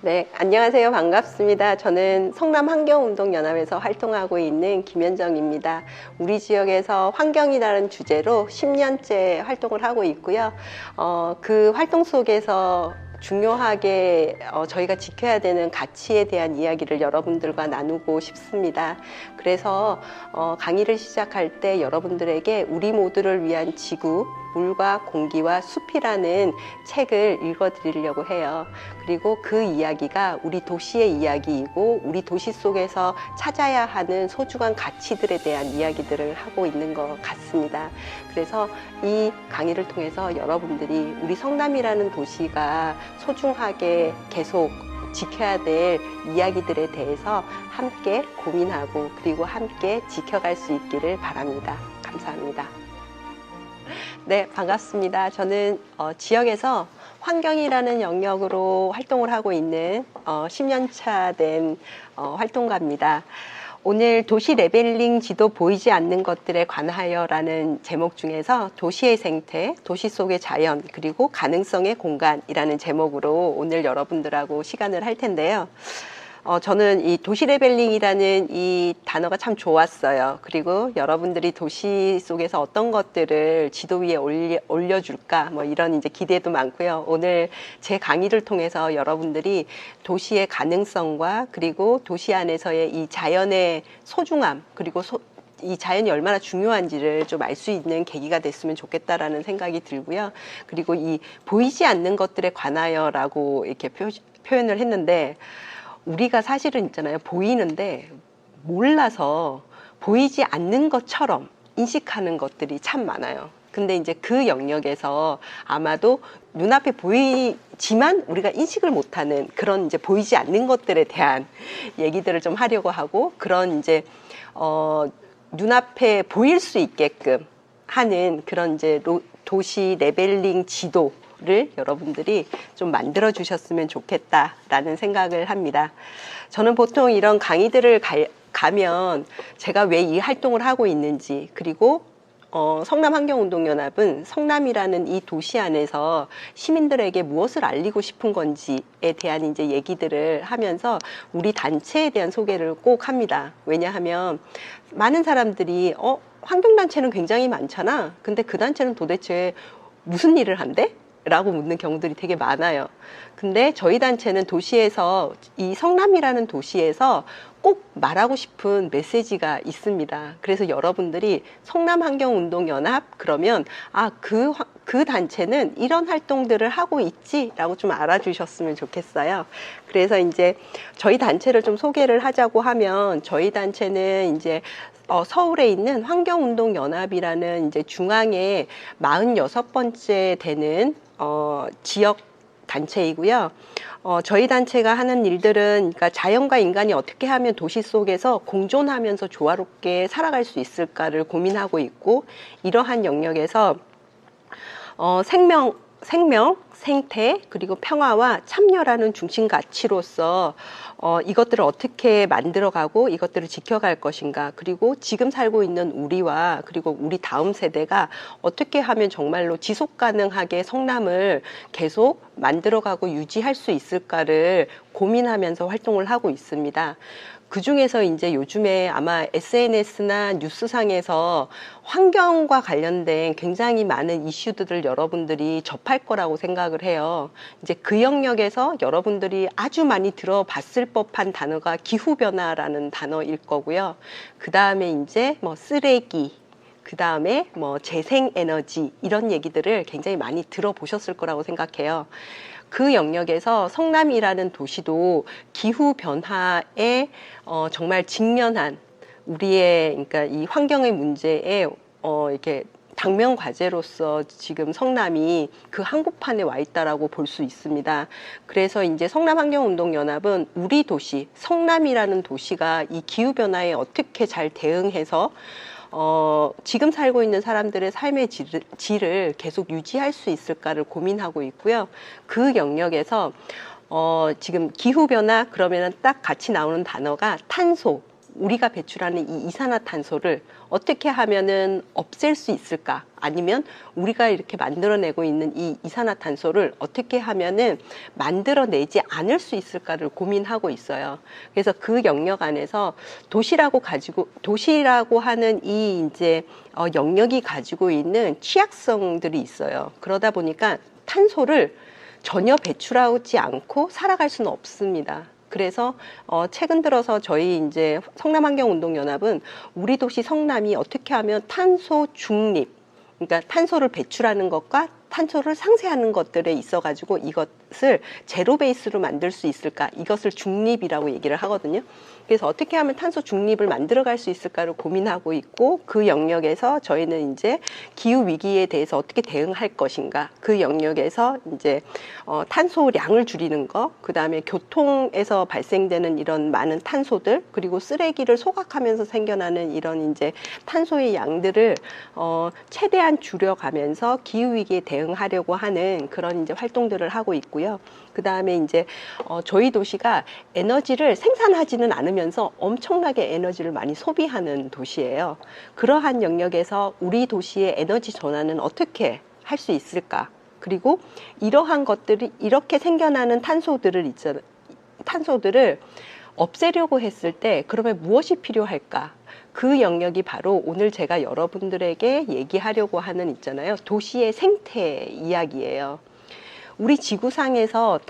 네, 안녕하세요. 반갑습니다. 저는 성남환경운동연합에서 활동하고 있는 김현정입니다. 우리 지역에서 환경이라는 주제로 10년째 활동을 하고 있고요. 그 활동 속에서 중요하게 저희가 지켜야 되는 가치에 대한 이야기를 여러분들과 나누고 싶습니다. 그래서 강의를 시작할 때 여러분들에게 우리 모두를 위한 지구, 물과 공기와 숲이라는 책을 읽어드리려고 해요. 그리고 그 이야기가 우리 도시의 이야기이고 우리 도시 속에서 찾아야 하는 소중한 가치들에 대한 이야기들을 하고 있는 것 같습니다. 그래서 이 강의를 통해서 여러분들이 우리 성남이라는 도시가 소중하게 계속 지켜야 될 이야기들에 대해서 함께 고민하고 그리고 함께 지켜갈 수 있기를 바랍니다. 감사합니다. 네, 반갑습니다. 저는 지역에서 환경이라는 영역으로 활동을 하고 있는 10년 차 된 활동가입니다. 오늘 도시 레벨링 지도 보이지 않는 것들에 관하여 라는 제목 중에서 도시의 생태, 도시 속의 자연, 그리고 가능성의 공간이라는 제목으로 오늘 여러분들하고 시간을 할 텐데요. 저는 이 도시 레벨링이라는 이 단어가 참 좋았어요. 그리고 여러분들이 도시 속에서 어떤 것들을 지도 위에 올려줄까 뭐 이런 이제 기대도 많고요. 오늘 제 강의를 통해서 여러분들이 도시의 가능성과 그리고 도시 안에서의 이 자연의 소중함 그리고 이 자연이 얼마나 중요한지를 좀 알 수 있는 계기가 됐으면 좋겠다라는 생각이 들고요. 그리고 이 보이지 않는 것들에 관하여라고 이렇게 표현을 했는데 우리가 사실은 있잖아요. 보이는데 몰라서 보이지 않는 것처럼 인식하는 것들이 참 많아요. 근데 이제 그 영역에서 아마도 눈앞에 보이지만 우리가 인식을 못하는 그런 이제 보이지 않는 것들에 대한 얘기들을 좀 하려고 하고 그런 이제 눈앞에 보일 수 있게끔 하는 그런 이제 도시 레벨링 지도 를 여러분들이 좀 만들어 주셨으면 좋겠다라는 생각을 합니다. 저는 보통 이런 강의들을 가면 제가 왜 이 활동을 하고 있는지 그리고 성남환경운동연합은 성남이라는 이 도시 안에서 시민들에게 무엇을 알리고 싶은 건지에 대한 이제 얘기들을 하면서 우리 단체에 대한 소개를 꼭 합니다. 왜냐하면 많은 사람들이 환경단체는 굉장히 많잖아. 근데 그 단체는 도대체 무슨 일을 한대? 라고 묻는 경우들이 되게 많아요. 근데 저희 단체는 도시에서 이 성남이라는 도시에서 꼭 말하고 싶은 메시지가 있습니다. 그래서 여러분들이 성남환경운동연합 그러면 그 단체는 이런 활동들을 하고 있지라고 좀 알아주셨으면 좋겠어요. 그래서 이제 저희 단체를 좀 소개를 하자고 하면 저희 단체는 이제 서울에 있는 환경운동연합이라는 이제 중앙에 46번째 되는 지역 단체이고요. 저희 단체가 하는 일들은 그러니까 자연과 인간이 어떻게 하면 도시 속에서 공존하면서 조화롭게 살아갈 수 있을까를 고민하고 있고 이러한 영역에서 생명, 생태, 그리고 평화와 참여라는 중심 가치로서 이것들을 어떻게 만들어가고 이것들을 지켜갈 것인가 그리고 지금 살고 있는 우리와 그리고 우리 다음 세대가 어떻게 하면 정말로 지속 가능하게 성남을 계속 만들어가고 유지할 수 있을까를 고민하면서 활동을 하고 있습니다. 그 중에서 이제 요즘에 아마 SNS나 뉴스상에서 환경과 관련된 굉장히 많은 이슈들을 여러분들이 접할 거라고 생각을 해요. 이제 그 영역에서 여러분들이 아주 많이 들어봤을 법한 단어가 기후변화라는 단어일 거고요. 그 다음에 이제 뭐 쓰레기, 그 다음에 뭐 재생에너지 이런 얘기들을 굉장히 많이 들어보셨을 거라고 생각해요. 그 영역에서 성남이라는 도시도 기후변화에 정말 직면한 우리의 그러니까 이 환경의 문제에 이렇게 당면 과제로서 지금 성남이 그 한복판에 와 있다라고 볼 수 있습니다. 그래서 이제 성남환경운동연합은 우리 도시, 성남이라는 도시가 이 기후변화에 어떻게 잘 대응해서 지금 살고 있는 사람들의 삶의 질을 계속 유지할 수 있을까를 고민하고 있고요. 그 영역에서 지금 기후변화 그러면 딱 같이 나오는 단어가 탄소, 우리가 배출하는 이 이산화탄소를 어떻게 하면은 없앨 수 있을까? 아니면 우리가 이렇게 만들어내고 있는 이 이산화탄소를 어떻게 하면은 만들어내지 않을 수 있을까를 고민하고 있어요. 그래서 그 영역 안에서 도시라고 하는 이 이제 영역이 가지고 있는 취약성들이 있어요. 그러다 보니까 탄소를 전혀 배출하지 않고 살아갈 수는 없습니다. 그래서 최근 들어서 저희 이제 성남환경운동연합은 우리 도시 성남이 어떻게 하면 탄소 중립, 그러니까 탄소를 배출하는 것과 탄소를 상쇄하는 것들에 있어 가지고 이것을 제로 베이스로 만들 수 있을까, 이것을 중립이라고 얘기를 하거든요. 그래서 어떻게 하면 탄소 중립을 만들어 갈 수 있을까를 고민하고 있고, 그 영역에서 저희는 이제 기후 위기에 대해서 어떻게 대응할 것인가, 그 영역에서 이제 탄소량을 줄이는 거, 그 다음에 교통에서 발생되는 이런 많은 탄소들, 그리고 쓰레기를 소각하면서 생겨나는 이런 이제 탄소의 양들을 최대한 줄여가면서 기후 위기에 대응하려고 하는 그런 이제 활동들을 하고 있고요. 그 다음에 이제 저희 도시가 에너지를 생산하지는 않으면서 엄청나게 에너지를 많이 소비하는 도시예요. 그러한 영역에서 우리 도시의 에너지 전환은 어떻게 할 수 있을까? 그리고 이러한 것들이 이렇게 생겨나는 탄소들을 없애려고 했을 때 그러면 무엇이 필요할까? 그 영역이 바로 오늘 제가 여러분들에게 얘기하려고 하는 있잖아요. 도시의 생태 이야기예요. 우리 지구상에서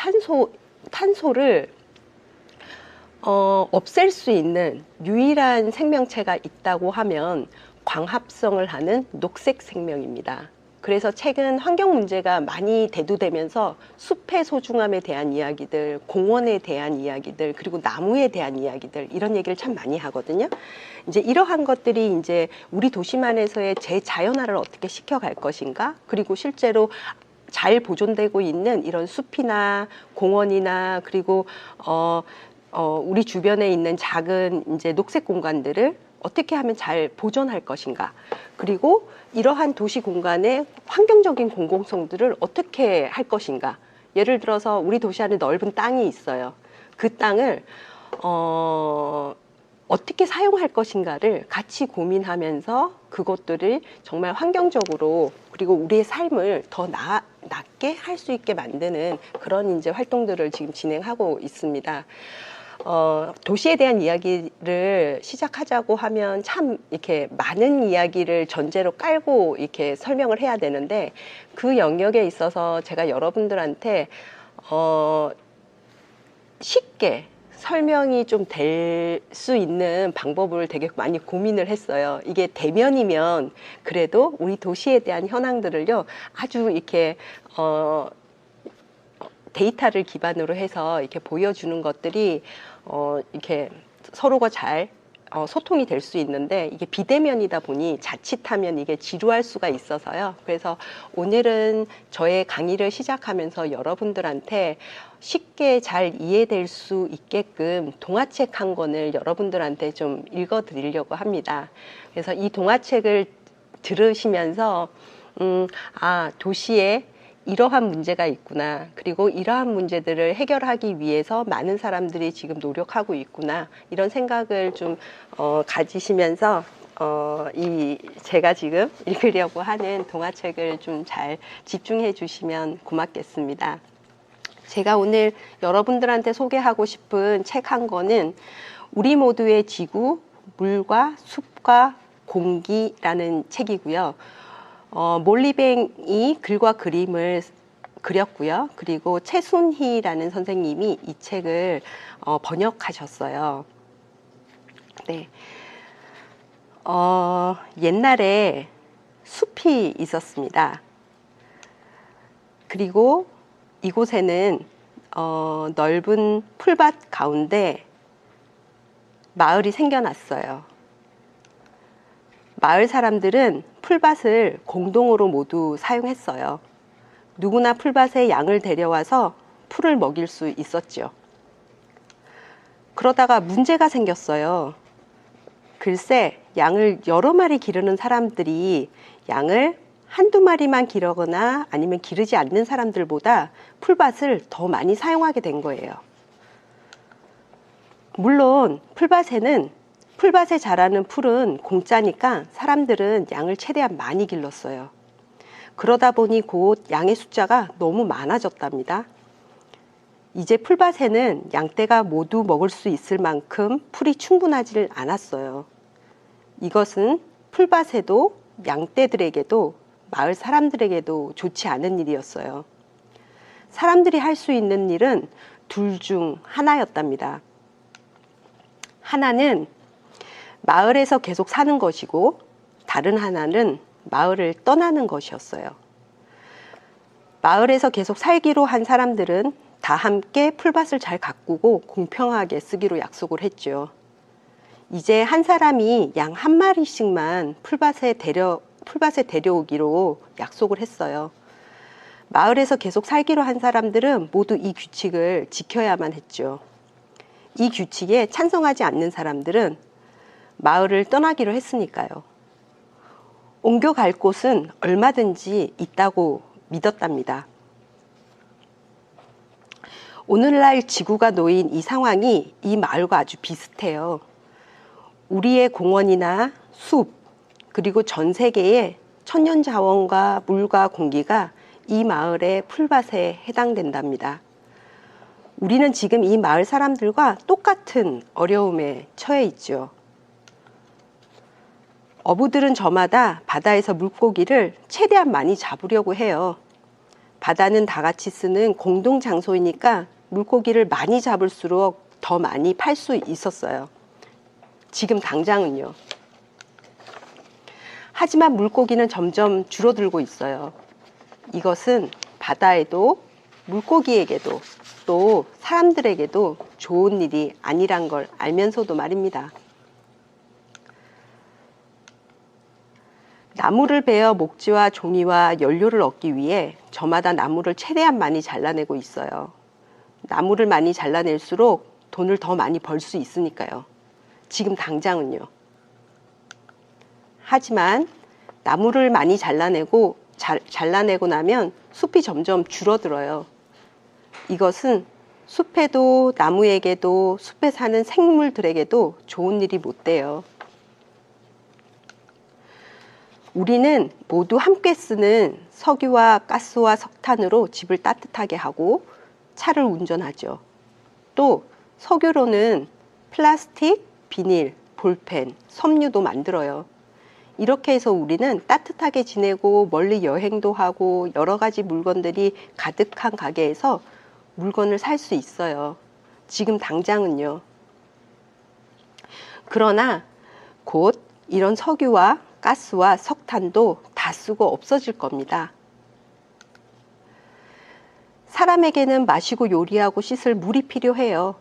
탄소를 없앨 수 있는 유일한 생명체가 있다고 하면 광합성을 하는 녹색 생명입니다. 그래서 최근 환경 문제가 많이 대두되면서 숲의 소중함에 대한 이야기들, 공원에 대한 이야기들, 그리고 나무에 대한 이야기들, 이런 얘기를 참 많이 하거든요. 이제 이러한 것들이 이제 우리 도시만에서의 재자연화를 어떻게 시켜갈 것인가, 그리고 실제로 잘 보존되고 있는 이런 숲이나 공원이나 그리고 우리 주변에 있는 작은 이제 녹색 공간들을 어떻게 하면 잘 보존할 것인가, 그리고 이러한 도시 공간의 환경적인 공공성들을 어떻게 할 것인가. 예를 들어서 우리 도시 안에 넓은 땅이 있어요. 그 땅을 어떻게 사용할 것인가를 같이 고민하면서 그것들을 정말 환경적으로, 그리고 우리의 삶을 더 낫게 할 수 있게 만드는 그런 이제 활동들을 지금 진행하고 있습니다. 도시에 대한 이야기를 시작하자고 하면 참 이렇게 많은 이야기를 전제로 깔고 이렇게 설명을 해야 되는데, 그 영역에 있어서 제가 여러분들한테 쉽게 설명이 좀 될 수 있는 방법을 되게 많이 고민을 했어요. 이게 대면이면 그래도 우리 도시에 대한 현황들을요, 아주 이렇게 데이터를 기반으로 해서 이렇게 보여주는 것들이 이렇게 서로가 잘 소통이 될 수 있는데, 이게 비대면이다 보니 자칫하면 이게 지루할 수가 있어서요. 그래서 오늘은 저의 강의를 시작하면서 여러분들한테 쉽게 잘 이해될 수 있게끔 동화책 한 권을 여러분들한테 좀 읽어 드리려고 합니다. 그래서 이 동화책을 들으시면서 도시에 이러한 문제가 있구나, 그리고 이러한 문제들을 해결하기 위해서 많은 사람들이 지금 노력하고 있구나, 이런 생각을 좀 가지시면서 제가 지금 읽으려고 하는 동화책을 좀 잘 집중해 주시면 고맙겠습니다. 제가 오늘 여러분들한테 소개하고 싶은 책 한 권은 우리 모두의 지구, 물과 숲과 공기라는 책이고요. 몰리뱅이 글과 그림을 그렸고요. 그리고 최순희라는 선생님이 이 책을 번역하셨어요. 네. 옛날에 숲이 있었습니다. 그리고 이곳에는 넓은 풀밭 가운데 마을이 생겨났어요. 마을 사람들은 풀밭을 공동으로 모두 사용했어요. 누구나 풀밭에 양을 데려와서 풀을 먹일 수 있었죠. 그러다가 문제가 생겼어요. 글쎄, 양을 여러 마리 기르는 사람들이 양을 한두 마리만 기르거나 아니면 기르지 않는 사람들보다 풀밭을 더 많이 사용하게 된 거예요. 물론 풀밭에는 풀밭에 자라는 풀은 공짜니까 사람들은 양을 최대한 많이 길렀어요. 그러다 보니 곧 양의 숫자가 너무 많아졌답니다. 이제 풀밭에는 양떼가 모두 먹을 수 있을 만큼 풀이 충분하지 않았어요. 이것은 풀밭에도 양떼들에게도 마을 사람들에게도 좋지 않은 일이었어요. 사람들이 할 수 있는 일은 둘 중 하나였답니다. 하나는 마을에서 계속 사는 것이고 다른 하나는 마을을 떠나는 것이었어요. 마을에서 계속 살기로 한 사람들은 다 함께 풀밭을 잘 가꾸고 공평하게 쓰기로 약속을 했죠. 이제 한 사람이 양 한 마리씩만 풀밭에 데려오기로 약속을 했어요. 마을에서 계속 살기로 한 사람들은 모두 이 규칙을 지켜야만 했죠. 이 규칙에 찬성하지 않는 사람들은 마을을 떠나기로 했으니까요. 옮겨갈 곳은 얼마든지 있다고 믿었답니다. 오늘날 지구가 놓인 이 상황이 이 마을과 아주 비슷해요. 우리의 공원이나 숲, 그리고 전 세계의 천연 자원과 물과 공기가 이 마을의 풀밭에 해당된답니다. 우리는 지금 이 마을 사람들과 똑같은 어려움에 처해 있죠. 어부들은 저마다 바다에서 물고기를 최대한 많이 잡으려고 해요. 바다는 다 같이 쓰는 공동 장소이니까 물고기를 많이 잡을수록 더 많이 팔 수 있었어요. 지금 당장은요. 하지만 물고기는 점점 줄어들고 있어요. 이것은 바다에도 물고기에게도 또 사람들에게도 좋은 일이 아니란 걸 알면서도 말입니다. 나무를 베어 목재와 종이와 연료를 얻기 위해 저마다 나무를 최대한 많이 잘라내고 있어요. 나무를 많이 잘라낼수록 돈을 더 많이 벌 수 있으니까요. 지금 당장은요. 하지만 나무를 많이 잘라내고 나면 숲이 점점 줄어들어요. 이것은 숲에도 나무에게도 숲에 사는 생물들에게도 좋은 일이 못 돼요. 우리는 모두 함께 쓰는 석유와 가스와 석탄으로 집을 따뜻하게 하고 차를 운전하죠. 또 석유로는 플라스틱, 비닐, 볼펜, 섬유도 만들어요. 이렇게 해서 우리는 따뜻하게 지내고 멀리 여행도 하고 여러 가지 물건들이 가득한 가게에서 물건을 살 수 있어요. 지금 당장은요. 그러나 곧 이런 석유와 가스와 석탄도 다 쓰고 없어질 겁니다. 사람에게는 마시고 요리하고 씻을 물이 필요해요.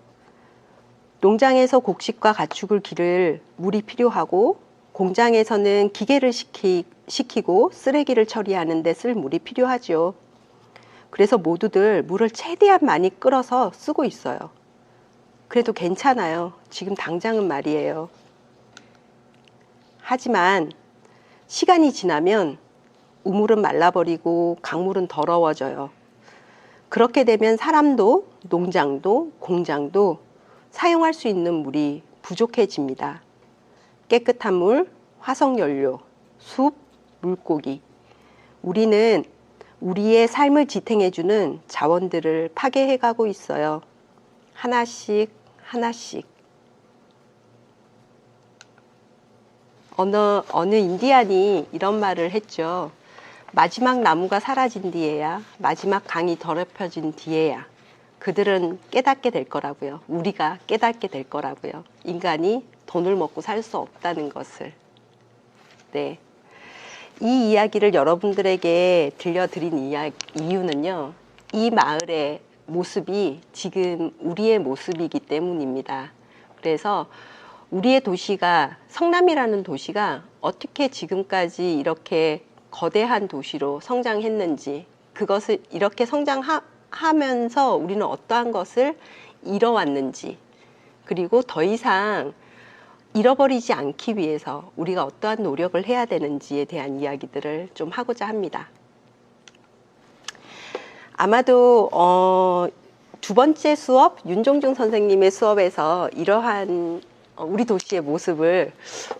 농장에서 곡식과 가축을 기를 물이 필요하고 공장에서는 기계를 시키고 쓰레기를 처리하는 데 쓸 물이 필요하죠. 그래서 모두들 물을 최대한 많이 끌어서 쓰고 있어요. 그래도 괜찮아요. 지금 당장은 말이에요. 하지만 시간이 지나면 우물은 말라버리고 강물은 더러워져요. 그렇게 되면 사람도 농장도 공장도 사용할 수 있는 물이 부족해집니다. 깨끗한 물, 화석연료, 숲, 물고기. 우리는 우리의 삶을 지탱해주는 자원들을 파괴해가고 있어요. 하나씩 하나씩. 어느 인디안이 이런 말을 했죠. 마지막 나무가 사라진 뒤에야, 마지막 강이 더럽혀진 뒤에야 그들은 깨닫게 될 거라고요. 우리가 깨닫게 될 거라고요. 인간이 돈을 먹고 살 수 없다는 것을. 네. 이 이야기를 여러분들에게 들려드린 이유는요. 이 마을의 모습이 지금 우리의 모습이기 때문입니다. 그래서 우리의 도시가, 성남이라는 도시가 어떻게 지금까지 이렇게 거대한 도시로 성장했는지, 그것을 이렇게 성장하면서 우리는 어떠한 것을 잃어왔는지, 그리고 더 이상 잃어버리지 않기 위해서 우리가 어떠한 노력을 해야 되는지에 대한 이야기들을 좀 하고자 합니다. 아마도 두 번째 수업, 윤종중 선생님의 수업에서 이러한 우리 도시의 모습을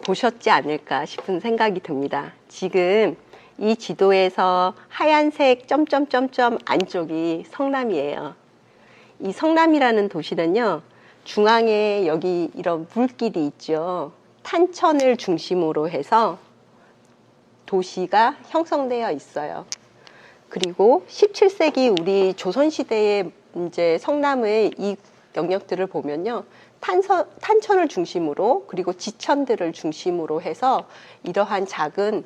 보셨지 않을까 싶은 생각이 듭니다. 지금 이 지도에서 하얀색 점점점점 안쪽이 성남이에요. 이 성남이라는 도시는요, 중앙에 여기 이런 물길이 있죠. 탄천을 중심으로 해서 도시가 형성되어 있어요. 그리고 17세기 우리 조선시대의 이제 성남의 이 영역들을 보면요, 탄천을 중심으로 그리고 지천들을 중심으로 해서 이러한 작은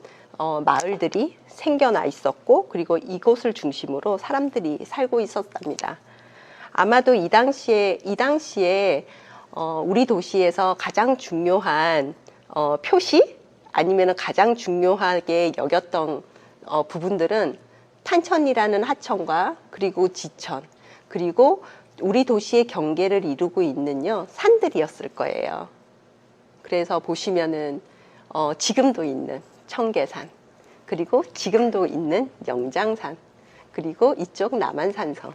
마을들이 생겨나 있었고, 그리고 이곳을 중심으로 사람들이 살고 있었답니다. 아마도 이 당시에 우리 도시에서 가장 중요한 표시 아니면 가장 중요하게 여겼던 부분들은 탄천이라는 하천과 그리고 지천, 그리고 우리 도시의 경계를 이루고 있는요 산들이었을 거예요. 그래서 보시면은 지금도 있는 청계산, 그리고 지금도 있는 영장산, 그리고 이쪽 남한산성,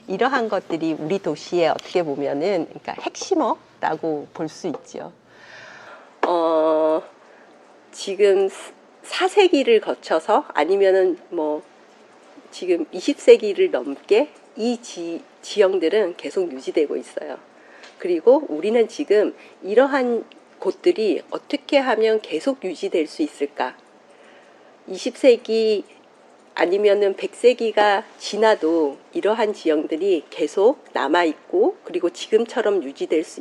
이러한 것들이 우리 도시의 어떻게 보면은 그러니까 핵심어라고 볼 수 있죠. 지금 4세기를 거쳐서 아니면은 뭐 지금 20세기를 넘게 이 지형들은 계속 유지되고 있어요. 그리고 우리는 지금 이러한 곳들이 어떻게 하면 계속 유지될 수 있을까? 20세기 아니면은 100세기가 지나도 이러한 지형들이 계속 남아있고, 그리고 지금처럼 유지될 수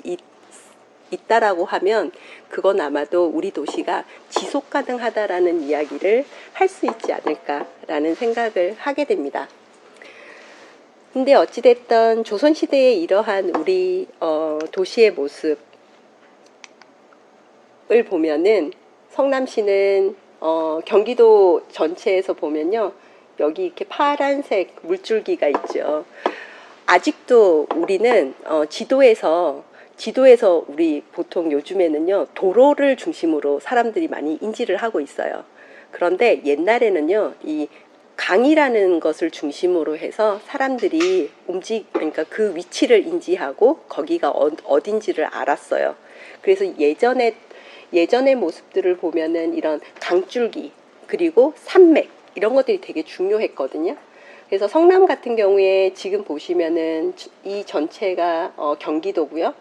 있다라고 하면 그건 아마도 우리 도시가 지속 가능하다라는 이야기를 할 수 있지 않을까라는 생각을 하게 됩니다. 근데 어찌됐든 조선시대의 이러한 우리 도시의 모습을 보면은 성남시는 경기도 전체에서 보면요, 여기 이렇게 파란색 물줄기가 있죠. 아직도 우리는 지도에서 우리 보통 요즘에는요 도로를 중심으로 사람들이 많이 인지를 하고 있어요. 그런데 옛날에는요 이 강이라는 것을 중심으로 해서 사람들이 그러니까 그 위치를 인지하고 거기가 어딘지를 알았어요. 그래서 예전의 모습들을 보면은 이런 강줄기 그리고 산맥 이런 것들이 되게 중요했거든요. 그래서 성남 같은 경우에 지금 보시면은 이 전체가 경기도고요.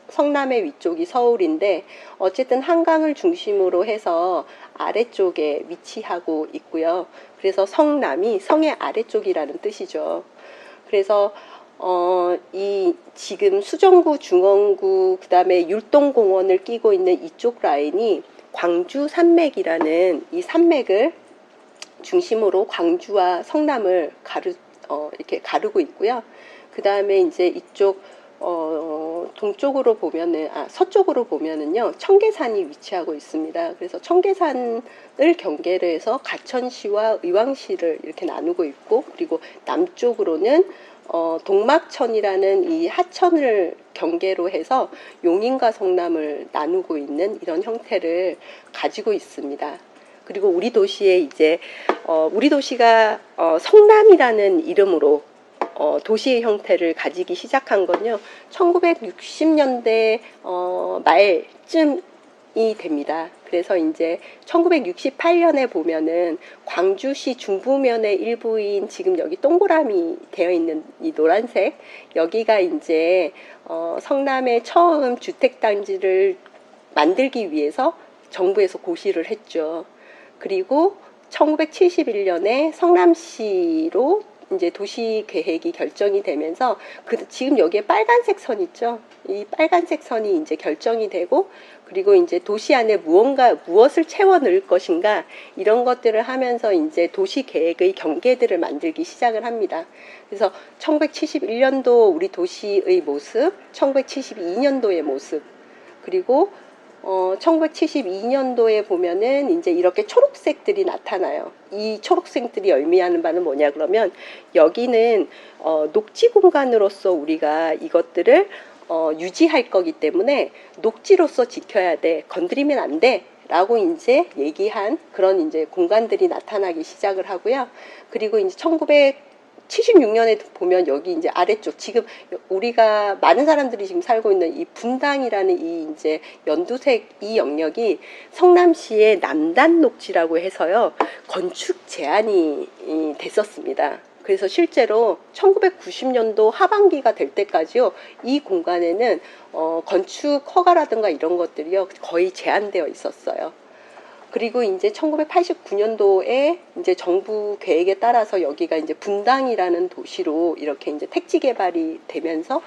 성남의 위쪽이 서울인데 어쨌든 한강을 중심으로 해서 아래쪽에 위치하고 있고요. 그래서 성남이 성의 아래쪽이라는 뜻이죠. 그래서 이 지금 수정구, 중원구, 그다음에 율동공원을 끼고 있는 이쪽 라인이 광주 산맥이라는 이 산맥을 중심으로 광주와 성남을 이렇게 가르고 있고요. 그 다음에 이제 이쪽 동쪽으로 보면은 서쪽으로 보면은요 청계산이 위치하고 있습니다. 그래서 청계산을 경계로 해서 가천시와 의왕시를 이렇게 나누고 있고, 그리고 남쪽으로는 동막천이라는 이 하천을 경계로 해서 용인과 성남을 나누고 있는 이런 형태를 가지고 있습니다. 그리고 우리 도시에 이제 우리 도시가 성남이라는 이름으로 도시의 형태를 가지기 시작한 건요 1960년대 말쯤이 됩니다. 그래서 이제 1968년에 보면은 광주시 중부면의 일부인 지금 여기 동그라미 되어 있는 이 노란색, 여기가 이제 성남의 처음 주택단지를 만들기 위해서 정부에서 고시를 했죠. 그리고 1971년에 성남시로 이제 도시 계획이 결정이 되면서 지금 여기에 빨간색 선 있죠. 이 빨간색 선이 이제 결정이 되고, 그리고 이제 도시 안에 무엇을 채워 넣을 것인가 이런 것들을 하면서 이제 도시 계획의 경계들을 만들기 시작을 합니다. 그래서 1971년도 우리 도시의 모습, 1972년도의 모습, 그리고 1972년도에 보면은 이제 이렇게 초록색들이 나타나요. 이 초록색들이 의미하는 바는 뭐냐 그러면 여기는 녹지 공간으로서 우리가 이것들을 유지할 거기 때문에 녹지로서 지켜야 돼, 건드리면 안 돼 라고 이제 얘기한 그런 이제 공간들이 나타나기 시작을 하고요. 그리고 이제 76년에 보면 여기 이제 아래쪽 지금 우리가 많은 사람들이 지금 살고 있는 이 분당이라는 이 이제 연두색 이 영역이 성남시의 남단 녹지라고 해서요 건축 제한이 됐었습니다. 그래서 실제로 1990년도 하반기가 될 때까지요 이 공간에는 건축 허가라든가 이런 것들이요 거의 제한되어 있었어요. 그리고 이제 1989년도에 이제 정부 계획에 따라서 여기가 이제 분당이라는 도시로 이렇게 이제 택지 개발이 되면서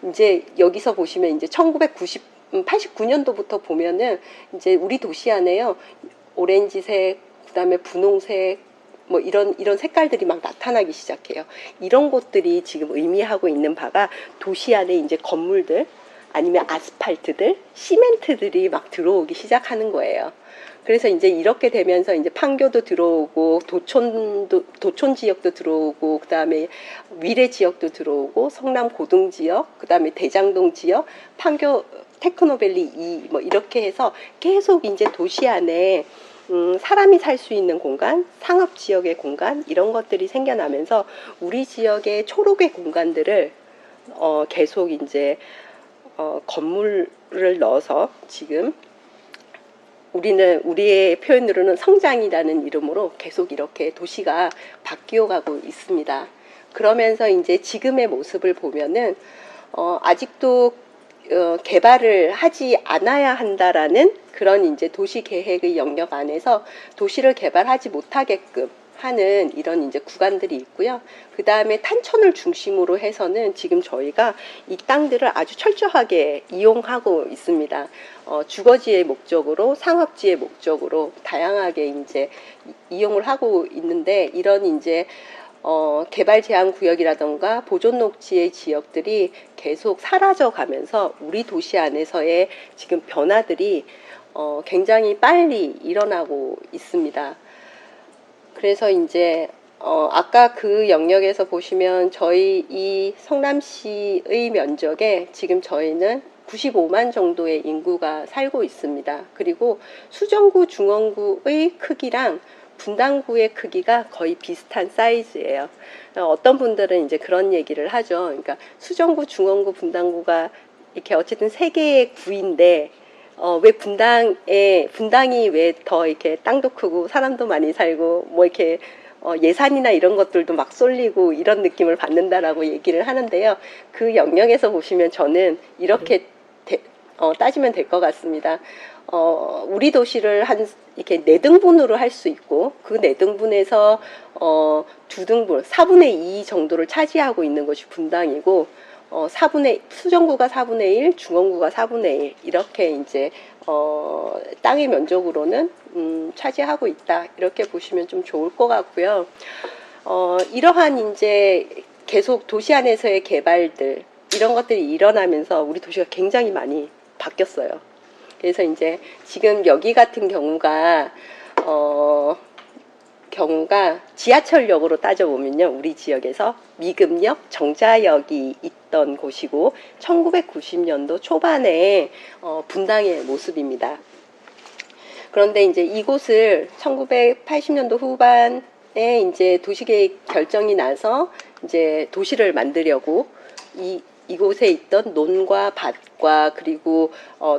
이제 여기서 보시면 이제 89년도부터 보면은 이제 우리 도시 안에요 오렌지색, 그다음에 분홍색 뭐 이런 색깔들이 막 나타나기 시작해요. 이런 것들이 지금 의미하고 있는 바가 도시 안에 이제 건물들 아니면 아스팔트들, 시멘트들이 막 들어오기 시작하는 거예요. 그래서 이제 이렇게 되면서 이제 판교도 들어오고 도촌 지역도 들어오고 그다음에 위례 지역도 들어오고 성남 고등 지역, 그다음에 대장동 지역, 판교 테크노밸리 2 뭐 이렇게 해서 계속 이제 도시 안에 사람이 살 수 있는 공간, 상업 지역의 공간 이런 것들이 생겨나면서 우리 지역의 초록의 공간들을 계속 이제 건물을 넣어서 지금 우리의 표현으로는 성장이라는 이름으로 계속 이렇게 도시가 바뀌어가고 있습니다. 그러면서 이제 지금의 모습을 보면은 아직도 개발을 하지 않아야 한다라는 그런 이제 도시 계획의 영역 안에서 도시를 개발하지 못하게끔 하는 이런 이제 구간들이 있고요. 그 다음에 탄천을 중심으로 해서는 지금 저희가 이 땅들을 아주 철저하게 이용하고 있습니다. 주거지의 목적으로, 상업지의 목적으로 다양하게 이제 이용을 하고 있는데 이런 이제 개발 제한 구역이라던가 보존 녹지의 지역들이 계속 사라져 가면서 우리 도시 안에서의 지금 변화들이 굉장히 빨리 일어나고 있습니다. 그래서 이제 아까 그 영역에서 보시면 저희 이 성남시의 면적에 지금 저희는 95만 정도의 인구가 살고 있습니다. 그리고 수정구, 중원구의 크기랑 분당구의 크기가 거의 비슷한 사이즈예요. 어떤 분들은 이제 그런 얘기를 하죠. 그러니까 수정구, 중원구, 분당구가 이렇게 어쨌든 세 개의 구인데 왜 분당이 왜 더 이렇게 땅도 크고 사람도 많이 살고 뭐 이렇게 예산이나 이런 것들도 막 쏠리고 이런 느낌을 받는다라고 얘기를 하는데요. 그 영역에서 보시면 저는 이렇게 따지면 될 것 같습니다. 우리 도시를 이렇게 4등분으로 할 수 있고 그 4등분에서 2등분, 4분의 2 정도를 차지하고 있는 것이 분당이고 수정구가 4분의 1, 중원구가 4분의 1 이렇게 이제 땅의 면적으로는 차지하고 있다 이렇게 보시면 좀 좋을 것 같고요. 이러한 이제 계속 도시 안에서의 개발들 이런 것들이 일어나면서 우리 도시가 굉장히 많이 바뀌었어요. 그래서 이제 지금 여기 같은 경우가 지하철역으로 따져보면요. 우리 지역에서 미금역, 정자역이 있던 곳이고 1990년도 초반에 분당의 모습입니다. 그런데 이제 이곳을 1980년도 후반에 이제 도시계획 결정이 나서 이제 도시를 만들려고 이곳에 있던 논과 밭과 그리고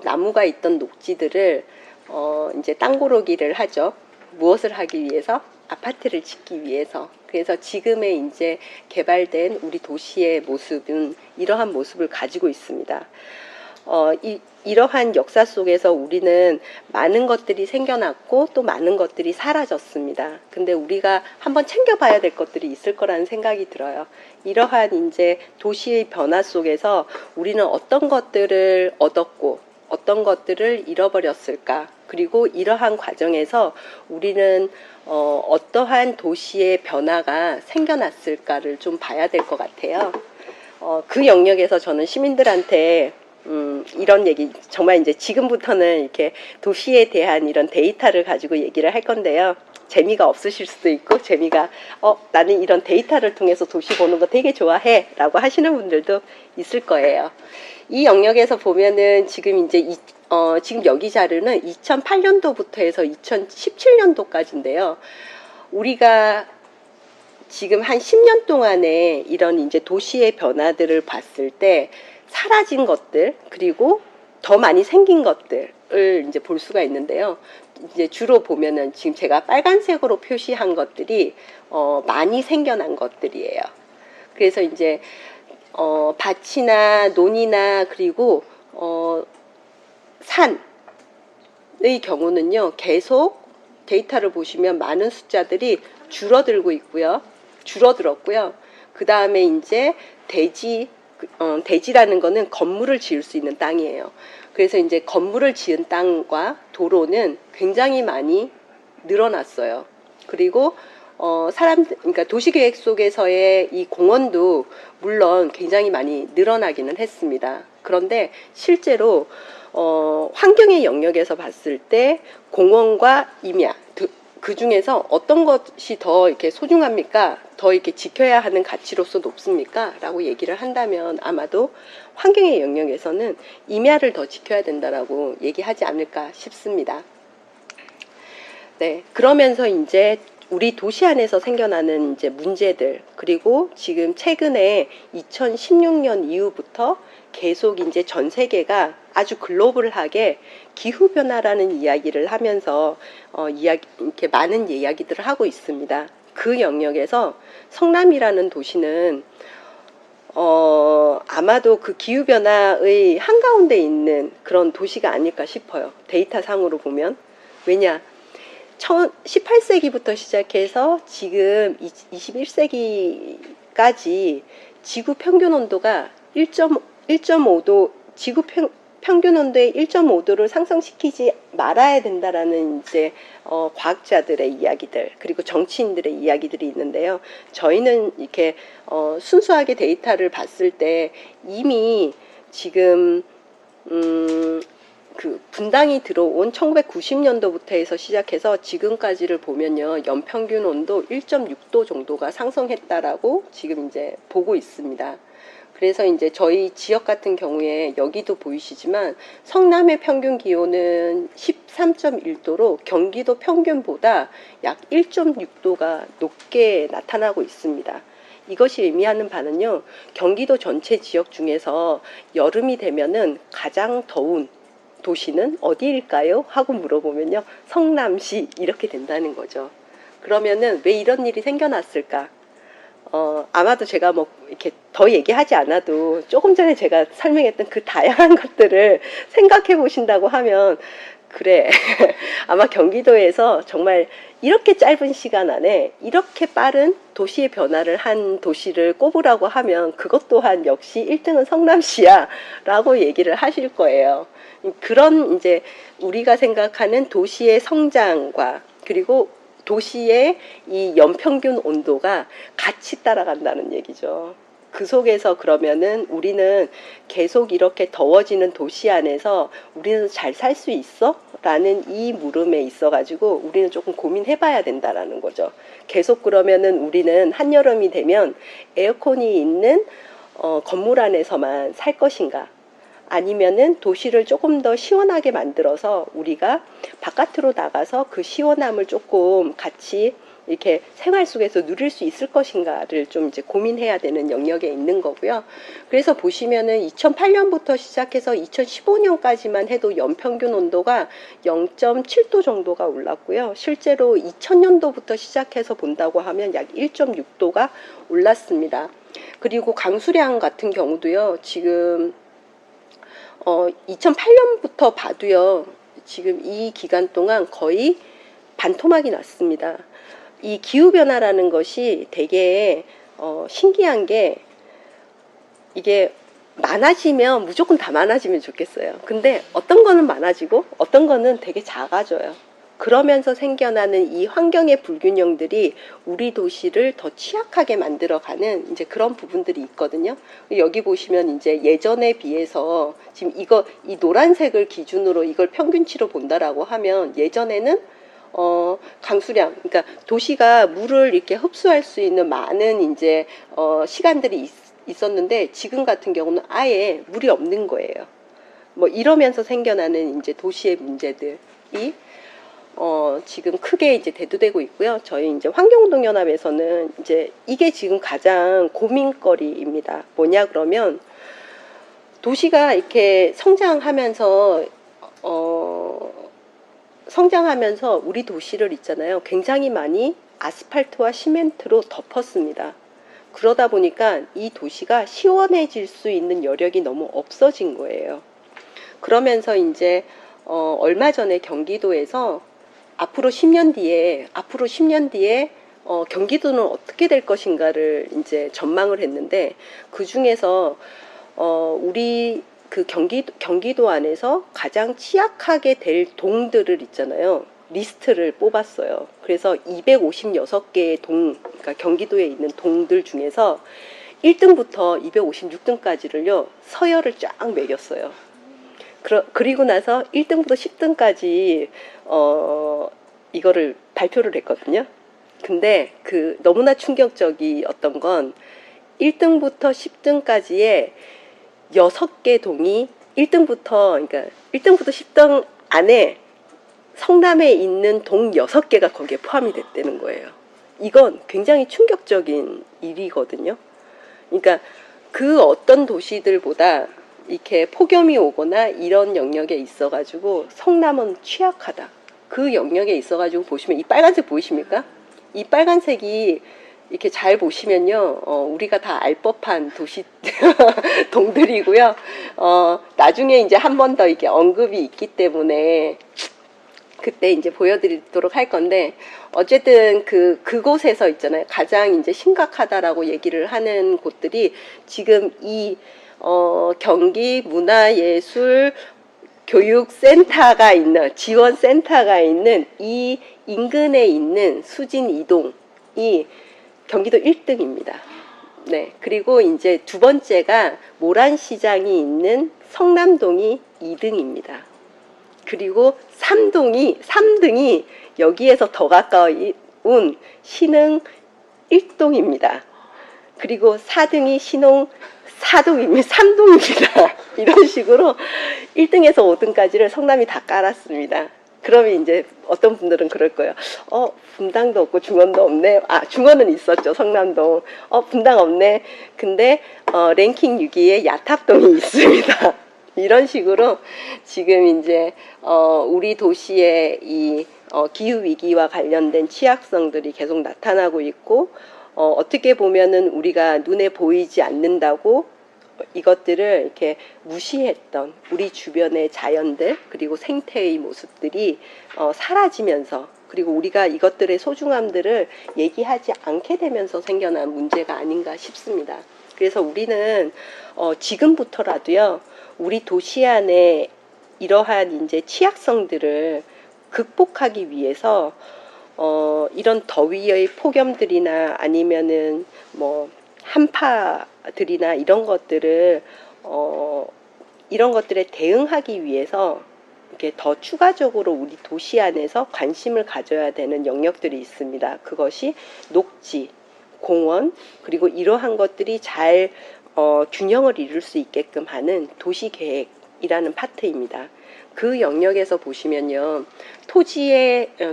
나무가 있던 녹지들을 이제 땅고르기를 하죠. 무엇을 하기 위해서? 아파트를 짓기 위해서. 그래서 지금의 이제 개발된 우리 도시의 모습은 이러한 모습을 가지고 있습니다. 이러한 역사 속에서 우리는 많은 것들이 생겨났고 또 많은 것들이 사라졌습니다. 근데 우리가 한번 챙겨봐야 될 것들이 있을 거라는 생각이 들어요. 이러한 이제 도시의 변화 속에서 우리는 어떤 것들을 얻었고 어떤 것들을 잃어버렸을까? 그리고 이러한 과정에서 우리는 어떠한 도시의 변화가 생겨났을까를 좀 봐야 될 것 같아요. 그 영역에서 저는 시민들한테 이런 얘기 정말 이제 지금부터는 이렇게 도시에 대한 이런 데이터를 가지고 얘기를 할 건데요. 재미가 없으실 수도 있고 나는 이런 데이터를 통해서 도시 보는 거 되게 좋아해 라고 하시는 분들도 있을 거예요. 이 영역에서 보면은 지금 이제 지금 여기 자료는 2008년도부터 해서 2017년도까지인데요. 우리가 지금 한 10년 동안에 이런 이제 도시의 변화들을 봤을 때 사라진 것들 그리고 더 많이 생긴 것들을 이제 볼 수가 있는데요. 이제 주로 보면은 지금 제가 빨간색으로 표시한 것들이 많이 생겨난 것들이에요. 그래서 이제 밭이나 논이나 그리고 산의 경우는요, 계속 데이터를 보시면 많은 숫자들이 줄어들었고요. 그 다음에 이제 대지라는 거는 건물을 지을 수 있는 땅이에요. 그래서 이제 건물을 지은 땅과 도로는 굉장히 많이 늘어났어요. 그리고 그러니까 도시계획 속에서의 이 공원도 물론 굉장히 많이 늘어나기는 했습니다. 그런데 실제로 환경의 영역에서 봤을 때 공원과 임야 그 중에서 어떤 것이 더 이렇게 소중합니까? 더 이렇게 지켜야 하는 가치로서 높습니까? 라고 얘기를 한다면 아마도 환경의 영역에서는 임야를 더 지켜야 된다라고 얘기하지 않을까 싶습니다. 네, 그러면서 이제 우리 도시 안에서 생겨나는 이제 문제들, 그리고 지금 최근에 2016년 이후부터 계속 이제 전 세계가 아주 글로벌하게 기후변화라는 이야기를 하면서 이렇게 많은 이야기들을 하고 있습니다. 그 영역에서 성남이라는 도시는 아마도 그 기후변화의 한가운데 있는 그런 도시가 아닐까 싶어요. 데이터상으로 보면. 왜냐? 18세기부터 시작해서 지금 21세기까지 지구 평균 온도가 1.5도, 지구 평균 온도의 1.5도를 상승시키지 말아야 된다라는 이제 과학자들의 이야기들, 그리고 정치인들의 이야기들이 있는데요. 저희는 이렇게 순수하게 데이터를 봤을 때 이미 지금 그 분당이 들어온 1990년도부터 해서 시작해서 지금까지를 보면요, 연평균 온도 1.6도 정도가 상승했다라고 지금 이제 보고 있습니다. 그래서 이제 저희 지역 같은 경우에 여기도 보이시지만 성남의 평균 기온은 13.1도로 경기도 평균보다 약 1.6도가 높게 나타나고 있습니다. 이것이 의미하는 바는요, 경기도 전체 지역 중에서 여름이 되면은 가장 더운 도시는 어디일까요? 하고 물어보면요, 성남시 이렇게 된다는 거죠. 그러면은 왜 이런 일이 생겨났을까? 아마도 제가 뭐 이렇게 더 얘기하지 않아도 조금 전에 제가 설명했던 그 다양한 것들을 생각해 보신다고 하면, 그래, 아마 경기도에서 정말 이렇게 짧은 시간 안에 이렇게 빠른 도시의 변화를 한 도시를 꼽으라고 하면 그것 또한 역시 1등은 성남시야 라고 얘기를 하실 거예요. 그런 이제 우리가 생각하는 도시의 성장과 그리고 도시의 이 연평균 온도가 같이 따라간다는 얘기죠. 그 속에서 그러면은 우리는 계속 이렇게 더워지는 도시 안에서 우리는 잘 살 수 있어? 라는 이 물음에 있어 가지고 우리는 조금 고민해 봐야 된다라는 거죠. 계속 그러면은 우리는 한여름이 되면 에어컨이 있는 건물 안에서만 살 것인가? 아니면은 도시를 조금 더 시원하게 만들어서 우리가 바깥으로 나가서 그 시원함을 조금 같이 이렇게 생활 속에서 누릴 수 있을 것인가를 좀 이제 고민해야 되는 영역에 있는 거고요. 그래서 보시면은 2008년부터 시작해서 2015년까지만 해도 연평균 온도가 0.7도 정도가 올랐고요. 실제로 2000년도부터 시작해서 본다고 하면 약 1.6도가 올랐습니다. 그리고 강수량 같은 경우도요, 지금 2008년부터 봐도요, 지금 이 기간 동안 거의 반토막이 났습니다. 이 기후변화라는 것이 되게 신기한 게, 이게 많아지면 무조건 다 많아지면 좋겠어요. 근데 어떤 거는 많아지고 어떤 거는 되게 작아져요. 그러면서 생겨나는 이 환경의 불균형들이 우리 도시를 더 취약하게 만들어가는 이제 그런 부분들이 있거든요. 여기 보시면 이제 예전에 비해서 지금 이 노란색을 기준으로 이걸 평균치로 본다라고 하면, 예전에는 강수량, 그러니까 도시가 물을 이렇게 흡수할 수 있는 많은 이제 시간들이 있었는데, 지금 같은 경우는 아예 물이 없는 거예요. 뭐 이러면서 생겨나는 이제 도시의 문제들이 지금 크게 이제 대두되고 있고요. 저희 이제 환경운동연합에서는 이제 이게 지금 가장 고민거리입니다. 뭐냐 그러면 도시가 이렇게 성장하면서 우리 도시를 있잖아요. 굉장히 많이 아스팔트와 시멘트로 덮었습니다. 그러다 보니까 이 도시가 시원해질 수 있는 여력이 너무 없어진 거예요. 그러면서 이제 얼마 전에 경기도에서 앞으로 10년 뒤에 경기도는 어떻게 될 것인가를 이제 전망을 했는데 그 중에서 우리 그 경기도 안에서 가장 취약하게 될 동들을 있잖아요. 리스트를 뽑았어요. 그래서 256개의 그러니까 경기도에 있는 동들 중에서 1등부터 256등까지를요, 서열을 쫙 매겼어요. 그리고 나서 1등부터 10등까지, 이거를 발표를 했거든요. 근데 너무나 충격적이었던 건 1등부터 10등까지의 6개 동이 1등부터 10등 안에 성남에 있는 동 6개가 거기에 포함이 됐다는 거예요. 이건 굉장히 충격적인 일이거든요. 그러니까 그 어떤 도시들보다 이렇게 폭염이 오거나 이런 영역에 있어가지고 성남은 취약하다. 그 영역에 있어가지고 보시면 이 빨간색 보이십니까? 이 빨간색이 이렇게 잘 보시면요, 우리가 다 알 법한 도시, 동들이고요. 나중에 이제 한 번 더 이렇게 언급이 있기 때문에 그때 이제 보여드리도록 할 건데, 어쨌든 그곳에서 있잖아요. 가장 이제 심각하다라고 얘기를 하는 곳들이 지금 경기 문화예술 교육센터가 있는, 지원센터가 있는 이 인근에 있는 수진 2동이 경기도 1등입니다. 네. 그리고 이제 두 번째가 모란시장이 있는 성남동이 2등입니다. 그리고 3등이 여기에서 더 가까운 신흥 1동입니다. 그리고 4등이 신흥 3동입니다. 이런 식으로 1등에서 5등까지를 성남이 다 깔았습니다. 그러면 이제 어떤 분들은 그럴 거예요. 분당도 없고 중원도 없네. 중원은 있었죠. 성남동. 분당 없네. 근데 랭킹 6위에 야탑동이 있습니다. 이런 식으로 지금 이제 우리 도시의 이 기후 위기와 관련된 취약성들이 계속 나타나고 있고, 어떻게 보면은 우리가 눈에 보이지 않는다고 이것들을 이렇게 무시했던 우리 주변의 자연들 그리고 생태의 모습들이 사라지면서, 그리고 우리가 이것들의 소중함들을 얘기하지 않게 되면서 생겨난 문제가 아닌가 싶습니다. 그래서 우리는 지금부터라도요, 우리 도시 안에 이러한 이제 취약성들을 극복하기 위해서 이런 더위의 폭염들이나 아니면은 뭐 한파들이나 이런 것들에 대응하기 위해서 이렇게 더 추가적으로 우리 도시 안에서 관심을 가져야 되는 영역들이 있습니다. 그것이 녹지, 공원, 그리고 이러한 것들이 잘 균형을 이룰 수 있게끔 하는 도시계획이라는 파트입니다. 그 영역에서 보시면요,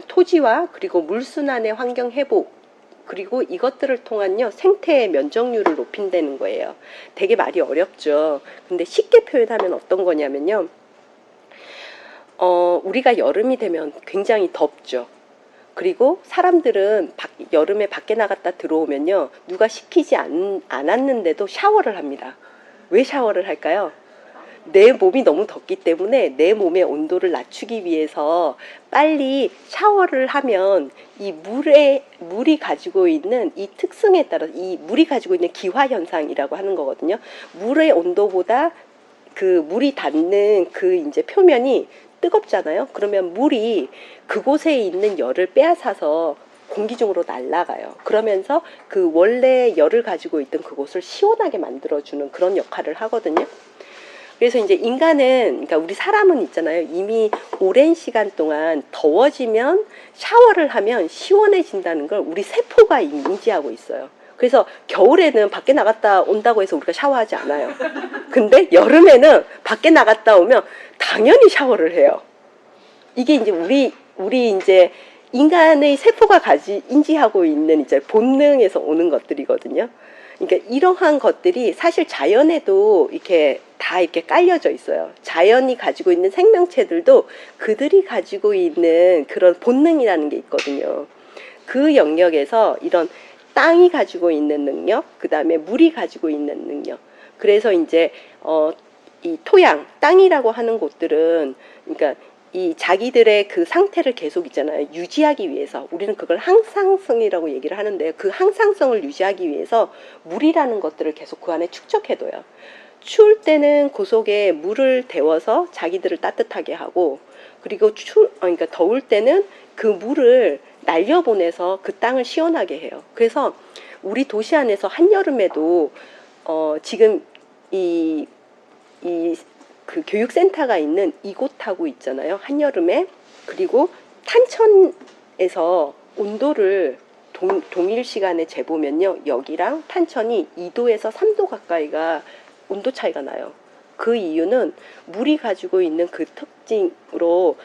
토지와 그리고 물순환의 환경 회복, 그리고 이것들을 통한요, 생태의 면적률을 높인다는 거예요. 되게 말이 어렵죠. 근데 쉽게 표현하면 어떤 거냐면요, 우리가 여름이 되면 굉장히 덥죠. 그리고 사람들은 여름에 밖에 나갔다 들어오면요, 누가 시키지 않았는데도 샤워를 합니다. 왜 샤워를 할까요? 내 몸이 너무 덥기 때문에 내 몸의 온도를 낮추기 위해서 빨리 샤워를 하면 이 물이 가지고 있는 이 특성에 따라 이 물이 가지고 있는 기화현상이라고 하는 거거든요. 물의 온도보다 그 물이 닿는 그 이제 표면이 뜨겁잖아요. 그러면 물이 그곳에 있는 열을 빼앗아서 공기 중으로 날아가요. 그러면서 그 원래 열을 가지고 있던 그곳을 시원하게 만들어주는 그런 역할을 하거든요. 그래서 이제 그러니까 우리 사람은 있잖아요. 이미 오랜 시간 동안 더워지면 샤워를 하면 시원해진다는 걸 우리 세포가 인지하고 있어요. 그래서 겨울에는 밖에 나갔다 온다고 해서 우리가 샤워하지 않아요. 근데 여름에는 밖에 나갔다 오면 당연히 샤워를 해요. 이게 이제 우리 우리 이제 인간의 세포가 인지하고 있는 이제 본능에서 오는 것들이거든요. 그러니까 이러한 것들이 사실 자연에도 이렇게 다 이렇게 깔려져 있어요. 자연이 가지고 있는 생명체들도 그들이 가지고 있는 그런 본능이라는 게 있거든요. 그 영역에서 이런 땅이 가지고 있는 능력, 그 다음에 물이 가지고 있는 능력. 그래서 이제 이 토양, 땅이라고 하는 곳들은 그러니까 이 자기들의 그 상태를 계속 있잖아요. 유지하기 위해서. 우리는 그걸 항상성이라고 얘기를 하는데 그 항상성을 유지하기 위해서 물이라는 것들을 계속 그 안에 축적해둬요. 추울 때는 그 속에 물을 데워서 자기들을 따뜻하게 하고, 그리고 그러니까 더울 때는 그 물을 날려보내서 그 땅을 시원하게 해요. 그래서 우리 도시 안에서 한여름에도 지금 그 교육센터가 있는 이곳하고 있잖아요. 한여름에. 그리고 탄천에서 온도를 동일 시간에 재보면요. 여기랑 탄천이 2도에서 3도 가까이가 온도 차이가 나요. 그 이유는 물이 가지고 있는 그 특징으로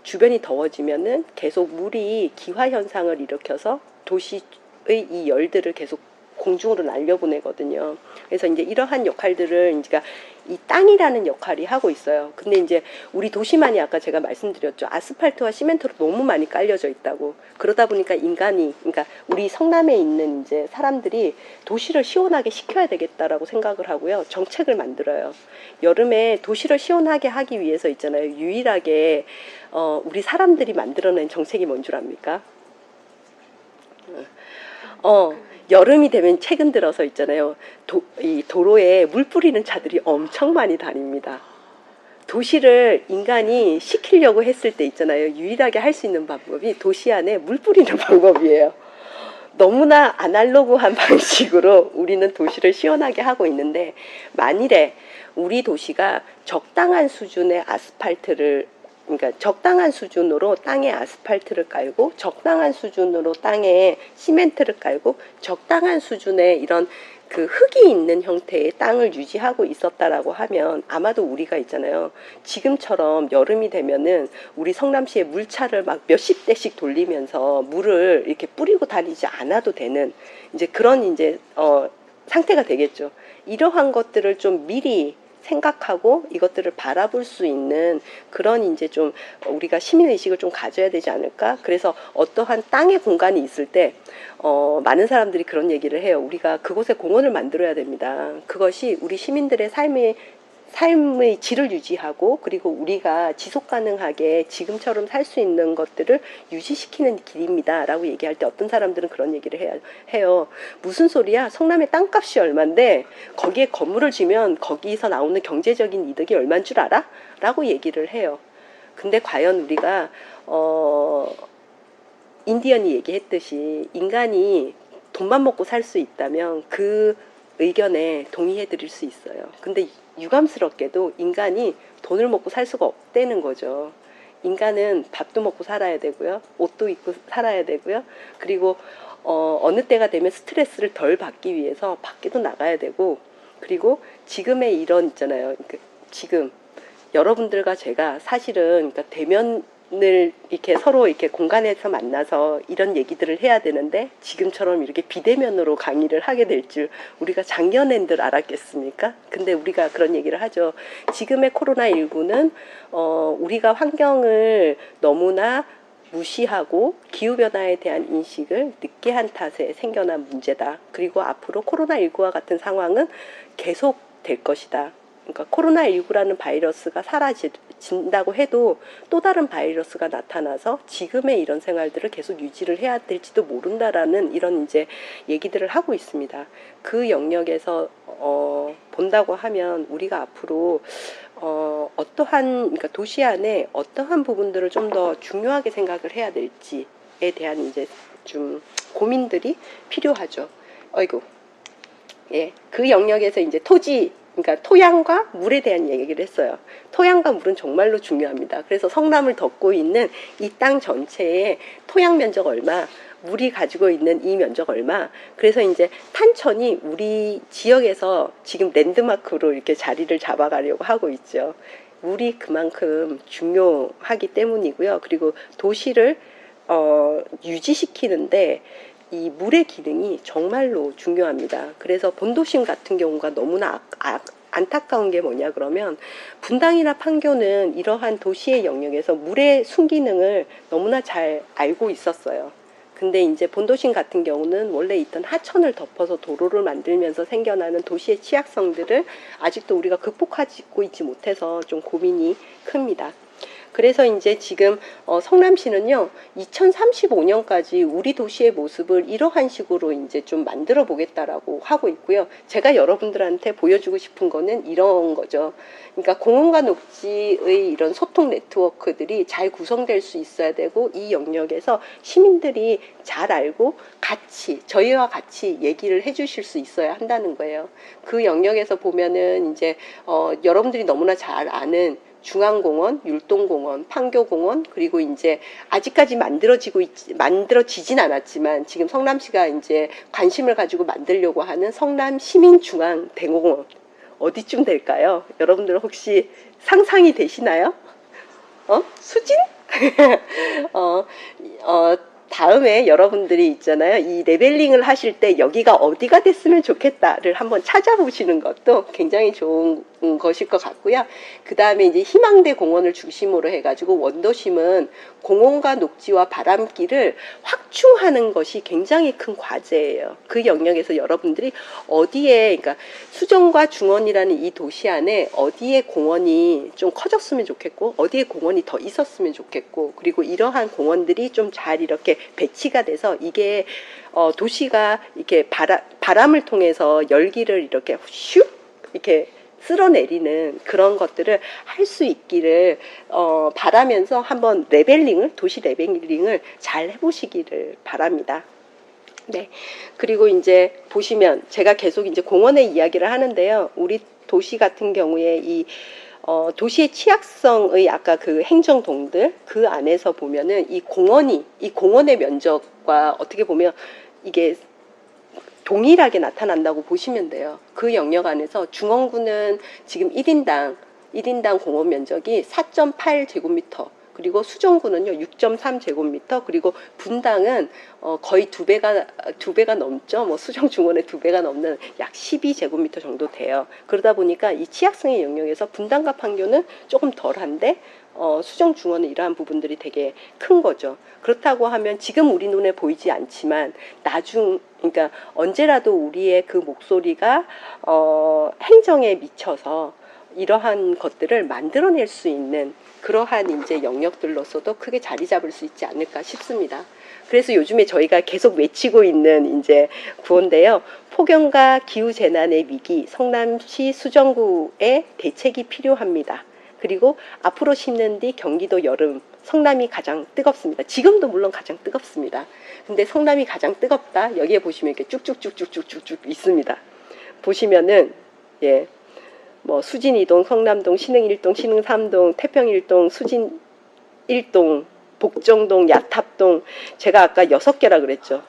주변이 더워지면은 계속 물이 기화 현상을 일으켜서 도시의 이 열들을 계속 공중으로 날려보내거든요. 그래서 이제 이러한 역할들을 이제 이 땅이라는 역할이 하고 있어요. 근데 이제 우리 도시만이 아까 제가 말씀드렸죠. 아스팔트와 시멘트로 너무 많이 깔려져 있다고. 그러다 보니까 인간이, 그러니까 우리 성남에 있는 이제 사람들이 도시를 시원하게 시켜야 되겠다라고 생각을 하고요. 정책을 만들어요. 여름에 도시를 시원하게 하기 위해서 있잖아요. 유일하게 우리 사람들이 만들어낸 정책이 뭔 줄 압니까? 여름이 되면 최근 들어서 있잖아요. 이 도로에 물 뿌리는 차들이 엄청 많이 다닙니다. 도시를 인간이 시키려고 했을 때 있잖아요. 유일하게 할 수 있는 방법이 도시 안에 물 뿌리는 방법이에요. 너무나 아날로그한 방식으로 우리는 도시를 시원하게 하고 있는데, 만일에 우리 도시가 적당한 수준의 아스팔트를, 그러니까 적당한 수준으로 땅에 아스팔트를 깔고 적당한 수준으로 땅에 시멘트를 깔고 적당한 수준의 이런 그 흙이 있는 형태의 땅을 유지하고 있었다라고 하면 아마도 우리가 있잖아요. 지금처럼 여름이 되면은 우리 성남시에 물차를 막 몇십 대씩 돌리면서 물을 이렇게 뿌리고 다니지 않아도 되는 이제 그런 이제 상태가 되겠죠. 이러한 것들을 좀 미리 생각하고 이것들을 바라볼 수 있는 그런 이제 좀 우리가 시민의식을 좀 가져야 되지 않을까. 그래서 어떠한 땅의 공간이 있을 때 많은 사람들이 그런 얘기를 해요. 우리가 그곳에 공원을 만들어야 됩니다. 그것이 우리 시민들의 삶의 질을 유지하고, 그리고 우리가 지속 가능하게 지금처럼 살 수 있는 것들을 유지시키는 길입니다 라고 얘기할 때 어떤 사람들은 그런 얘기를 해요. 무슨 소리야? 성남의 땅값이 얼만데 거기에 건물을 지면 거기서 나오는 경제적인 이득이 얼만 줄 알아? 라고 얘기를 해요. 근데 과연 우리가 인디언이 얘기했듯이 인간이 돈만 먹고 살 수 있다면 그 의견에 동의해 드릴 수 있어요. 근데 유감스럽게도 인간이 돈을 먹고 살 수가 없다는 거죠. 인간은 밥도 먹고 살아야 되고요. 옷도 입고 살아야 되고요. 그리고 어느 때가 되면 스트레스를 덜 받기 위해서 밖에도 나가야 되고, 그리고 지금의 이런 있잖아요. 지금 여러분들과 제가 사실은 그러니까 대면을 이렇게 서로 이렇게 공간에서 만나서 이런 얘기들을 해야 되는데 지금처럼 이렇게 비대면으로 강의를 하게 될 줄 우리가 작년엔들 알았겠습니까? 근데 우리가 그런 얘기를 하죠. 지금의 코로나19는 우리가 환경을 너무나 무시하고 기후변화에 대한 인식을 늦게 한 탓에 생겨난 문제다. 그리고 앞으로 코로나19와 같은 상황은 계속 될 것이다. 그러니까 코로나19라는 바이러스가 사라진다고 해도 또 다른 바이러스가 나타나서 지금의 이런 생활들을 계속 유지를 해야 될지도 모른다라는 이런 이제 얘기들을 하고 있습니다. 그 영역에서 본다고 하면 우리가 앞으로 그러니까 도시 안에 어떠한 부분들을 좀 더 중요하게 생각을 해야 될지에 대한 이제 좀 고민들이 필요하죠. 어이구. 예, 그 영역에서 이제 그러니까 토양과 물에 대한 얘기를 했어요. 토양과 물은 정말로 중요합니다. 그래서 성남을 덮고 있는 이 땅 전체의 토양 면적 얼마, 물이 가지고 있는 이 면적 얼마. 그래서 이제 탄천이 우리 지역에서 지금 랜드마크로 이렇게 자리를 잡아가려고 하고 있죠. 물이 그만큼 중요하기 때문이고요. 그리고 도시를 유지시키는데 이 물의 기능이 정말로 중요합니다. 그래서 본도심 같은 경우가 너무나 안타까운 게 뭐냐 그러면 분당이나 판교는 이러한 도시의 영역에서 물의 순기능을 너무나 잘 알고 있었어요. 근데 이제 본도심 같은 경우는 원래 있던 하천을 덮어서 도로를 만들면서 생겨나는 도시의 취약성들을 아직도 우리가 극복하고 있지 못해서 좀 고민이 큽니다. 그래서 이제 지금 성남시는요 2035년까지 우리 도시의 모습을 이러한 식으로 이제 좀 만들어 보겠다라고 하고 있고요. 제가 여러분들한테 보여주고 싶은 거는 이런 거죠. 그러니까 공원과 녹지의 이런 소통 네트워크들이 잘 구성될 수 있어야 되고 이 영역에서 시민들이 잘 알고 같이 저희와 같이 얘기를 해주실 수 있어야 한다는 거예요. 그 영역에서 보면은 이제 여러분들이 너무나 잘 아는 중앙공원, 율동공원, 판교공원, 그리고 이제 아직까지 만들어지진 않았지만 지금 성남시가 이제 관심을 가지고 만들려고 하는 성남 시민중앙대공원 어디쯤 될까요? 여러분들 혹시 상상이 되시나요? 수진? 다음에 여러분들이 있잖아요. 이 레벨링을 하실 때 여기가 어디가 됐으면 좋겠다를 한번 찾아보시는 것도 굉장히 좋은 것일 것 같고요. 그 다음에 이제 희망대 공원을 중심으로 해가지고 원도심은 공원과 녹지와 바람길을 확충하는 것이 굉장히 큰 과제예요. 그 영역에서 여러분들이 어디에, 그러니까 수정과 중원이라는 이 도시 안에 어디에 공원이 좀 커졌으면 좋겠고, 어디에 공원이 더 있었으면 좋겠고, 그리고 이러한 공원들이 좀 잘 이렇게 배치가 돼서 이게 도시가 이렇게 바람을 통해서 열기를 이렇게 슉 이렇게 쓸어내리는 그런 것들을 할 수 있기를 바라면서 한번 도시 레벨링을 잘 해보시기를 바랍니다. 네. 그리고 이제 보시면 제가 계속 이제 공원의 이야기를 하는데요. 우리 도시 같은 경우에 이 도시의 취약성의 아까 그 행정동들 그 안에서 보면은 이 공원의 면적과 어떻게 보면 이게 동일하게 나타난다고 보시면 돼요. 그 영역 안에서 중원구는 지금 1인당 공원 면적이 4.8제곱미터, 그리고 수정구는요 6.3제곱미터, 그리고 분당은 거의 두 배가 넘죠. 뭐 수정 중원의 2배가 넘는 약 12제곱미터 정도 돼요. 그러다 보니까 이 취약성의 영역에서 분당과 판교는 조금 덜한데 수정 중원은 이러한 부분들이 되게 큰 거죠. 그렇다고 하면 지금 우리 눈에 보이지 않지만 그러니까 언제라도 우리의 그 목소리가 행정에 미쳐서 이러한 것들을 만들어낼 수 있는 그러한 이제 영역들로서도 크게 자리 잡을 수 있지 않을까 싶습니다. 그래서 요즘에 저희가 계속 외치고 있는 이제 구호인데요. 폭염과 기후 재난의 위기, 성남시 수정구의 대책이 필요합니다. 그리고 앞으로 심는 뒤 경기도 여름, 성남이 가장 뜨겁습니다. 지금도 물론 가장 뜨겁습니다. 근데 성남이 가장 뜨겁다. 여기에 보시면 이렇게 쭉쭉쭉쭉쭉쭉 있습니다. 보시면은 예. 뭐 수진 2동, 성남동, 신흥 1동, 신흥 3동, 태평 1동, 수진 1동, 복정동, 야탑동, 제가 아까 6개라 그랬죠.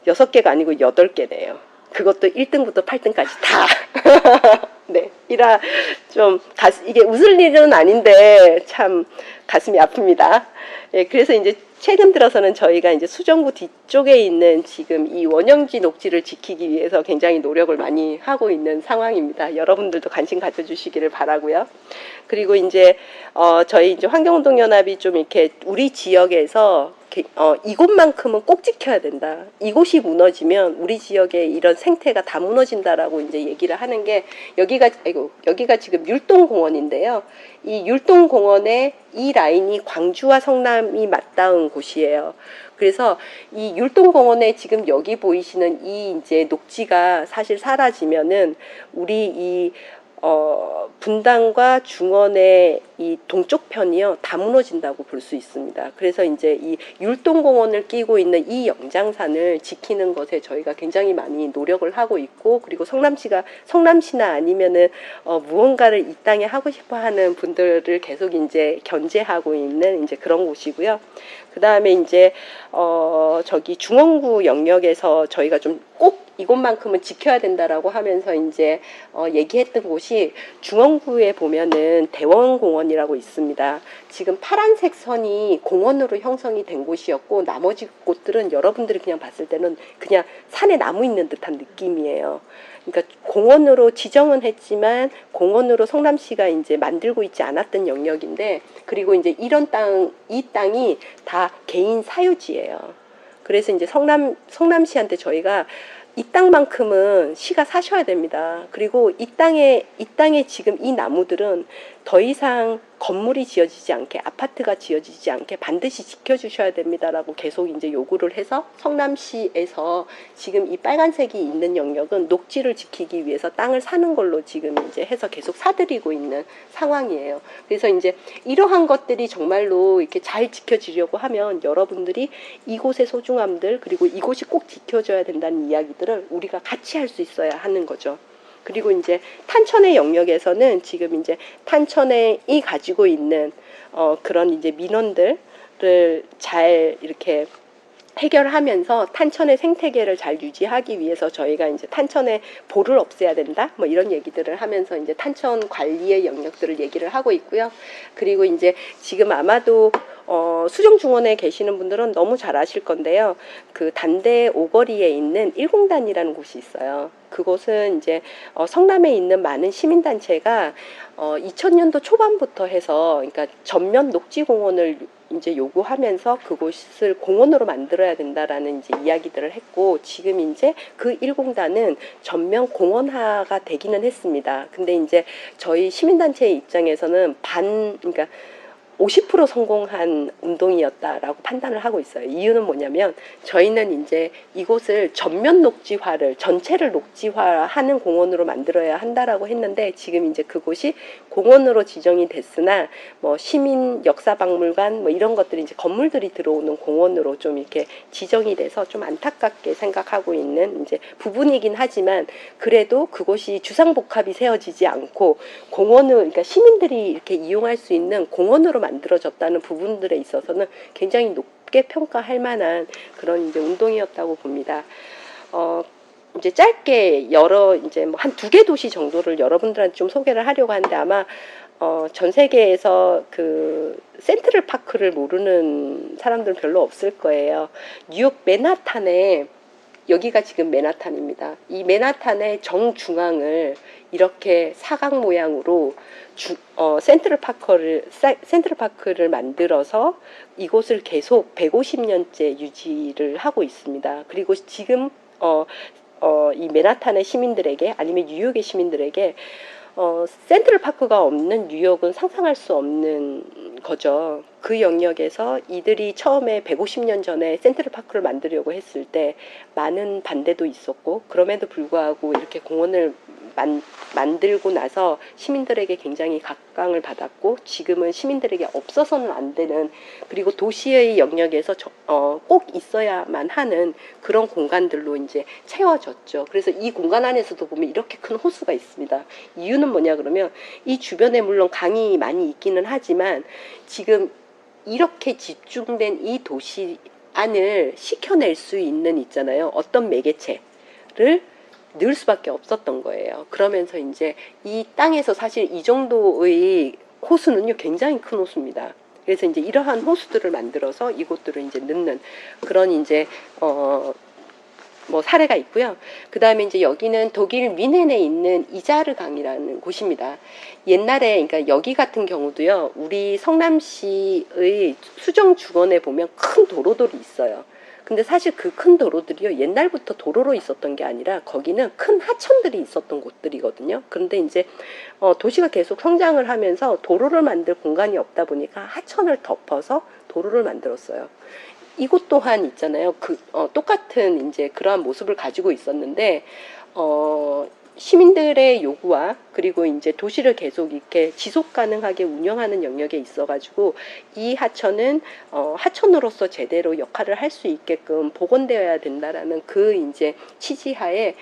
6개가 아니고 8개네요. 그것도 1등부터 8등까지 다. 네. 이게 웃을 일은 아닌데 참 가슴이 아픕니다. 예, 그래서 이제 최근 들어서는 저희가 이제 수정구 뒤쪽에 있는 지금 이 원형지 녹지를 지키기 위해서 굉장히 노력을 많이 하고 있는 상황입니다. 여러분들도 관심 가져주시기를 바라고요. 그리고 이제 저희 이제 환경운동연합이 좀 이렇게 우리 지역에서 이곳만큼은 꼭 지켜야 된다. 이곳이 무너지면 우리 지역의 이런 생태가 다 무너진다라고 이제 얘기를 하는 게 여기가 지금 율동공원인데요. 이 율동공원의 이 라인이 광주와 성남이 맞닿은 곳이에요. 그래서 이 율동공원에 지금 여기 보이시는 이 이제 녹지가 사실 사라지면은 우리 이 분당과 중원의 이 동쪽 편이요 다 무너진다고 볼 수 있습니다. 그래서 이제 이 율동공원을 끼고 있는 이 영장산을 지키는 것에 저희가 굉장히 많이 노력을 하고 있고, 그리고 성남시나 아니면은 무언가를 이 땅에 하고 싶어하는 분들을 계속 이제 견제하고 있는 이제 그런 곳이고요. 그 다음에 이제 저기 중원구 영역에서 저희가 좀 꼭 이곳만큼은 지켜야 된다라고 하면서 이제 얘기했던 곳이 중원구에 보면은 대원공원이라고 있습니다. 지금 파란색 선이 공원으로 형성이 된 곳이었고 나머지 곳들은 여러분들이 그냥 봤을 때는 그냥 산에 나무 있는 듯한 느낌이에요. 그러니까 공원으로 지정은 했지만 공원으로 성남시가 이제 만들고 있지 않았던 영역인데, 그리고 이제 이런 이 땅이 다 개인 사유지예요. 그래서 이제 성남시한테 저희가 이 땅만큼은 시가 사셔야 됩니다. 그리고 이 땅에 지금 이 나무들은 더 이상 건물이 지어지지 않게, 아파트가 지어지지 않게 반드시 지켜주셔야 됩니다라고 계속 이제 요구를 해서 성남시에서 지금 이 빨간색이 있는 영역은 녹지를 지키기 위해서 땅을 사는 걸로 지금 이제 해서 계속 사들이고 있는 상황이에요. 그래서 이제 이러한 것들이 정말로 이렇게 잘 지켜지려고 하면 여러분들이 이곳의 소중함들, 그리고 이곳이 꼭 지켜져야 된다는 이야기들을 우리가 같이 할 수 있어야 하는 거죠. 그리고 이제 탄천의 영역에서는 지금 이제 탄천이 가지고 있는 그런 이제 민원들을 잘 이렇게 해결하면서 탄천의 생태계를 잘 유지하기 위해서 저희가 이제 탄천의 볼을 없애야 된다, 뭐 이런 얘기들을 하면서 이제 탄천 관리의 영역들을 얘기를 하고 있고요. 그리고 이제 지금 아마도 수정중원에 계시는 분들은 너무 잘 아실 건데요. 그 단대 오거리에 있는 1공단이라는 곳이 있어요. 그곳은 이제 성남에 있는 많은 시민단체가 2000년도 초반부터 해서, 그러니까 전면 녹지공원을 이제 요구하면서 그곳을 공원으로 만들어야 된다라는 이제 이야기들을 했고, 지금 이제 그 1공단은 전면 공원화가 되기는 했습니다. 근데 이제 저희 시민단체의 입장에서는 그러니까 50% 성공한 운동이었다라고 판단을 하고 있어요. 이유는 뭐냐면 저희는 이제 이곳을 전면 녹지화를, 전체를 녹지화하는 공원으로 만들어야 한다라고 했는데, 지금 이제 그곳이 공원으로 지정이 됐으나 뭐 시민 역사박물관 뭐 이런 것들이 이제 건물들이 들어오는 공원으로 좀 이렇게 지정이 돼서 좀 안타깝게 생각하고 있는 이제 부분이긴 하지만, 그래도 그곳이 주상복합이 세워지지 않고 공원을, 그러니까 시민들이 이렇게 이용할 수 있는 공원으로 만들어졌다는 부분들에 있어서는 굉장히 높게 평가할 만한 그런 이제 운동이었다고 봅니다. 이제 짧게 이제 뭐 한 2개 도시 정도를 여러분들한테 좀 소개를 하려고 하는데, 아마 전 세계에서 그 센트럴 파크를 모르는 사람들은 별로 없을 거예요. 뉴욕 맨하탄에, 여기가 지금 맨하탄입니다. 이 맨하탄의 정중앙을 이렇게 사각 모양으로 센트럴파크를 만들어서 이곳을 계속 150년째 유지를 하고 있습니다. 그리고 지금 이 맨하탄의 시민들에게, 아니면 뉴욕의 시민들에게 센트럴파크가 없는 뉴욕은 상상할 수 없는 거죠. 그 영역에서 이들이 처음에 150년 전에 센트럴파크를 만들려고 했을 때 많은 반대도 있었고, 그럼에도 불구하고 이렇게 공원을 만들고 나서 시민들에게 굉장히 각광을 받았고, 지금은 시민들에게 없어서는 안 되는, 그리고 도시의 영역에서 꼭 있어야만 하는 그런 공간들로 이제 채워졌죠. 그래서 이 공간 안에서도 보면 이렇게 큰 호수가 있습니다. 이유는 뭐냐 그러면, 이 주변에 물론 강이 많이 있기는 하지만 지금 이렇게 집중된 이 도시 안을 식혀낼 수 있잖아요. 어떤 매개체를 넣을 수밖에 없었던 거예요. 그러면서 이제 이 땅에서 사실 이 정도의 호수는요, 굉장히 큰 호수입니다. 그래서 이제 이러한 호수들을 만들어서 이곳들을 이제 넣는 그런 이제 뭐 사례가 있고요. 그 다음에 이제 여기는 독일 뮌헨에 있는 이자르강이라는 곳입니다. 옛날에, 그러니까 여기 같은 경우도요, 우리 성남시의 수정중원에 보면 큰 도로들이 있어요. 근데 사실 그 큰 도로들이요, 옛날부터 도로로 있었던 게 아니라 거기는 큰 하천들이 있었던 곳들이거든요. 그런데 이제 도시가 계속 성장을 하면서 도로를 만들 공간이 없다 보니까 하천을 덮어서 도로를 만들었어요. 이곳 또한 있잖아요. 똑같은 이제 그러한 모습을 가지고 있었는데, 시민들의 요구와 그리고 이제 도시를 계속 이렇게 지속 가능하게 운영하는 영역에 있어가지고 이 하천은 하천으로서 제대로 역할을 할 수 있게끔 복원되어야 된다라는 그 이제 취지하에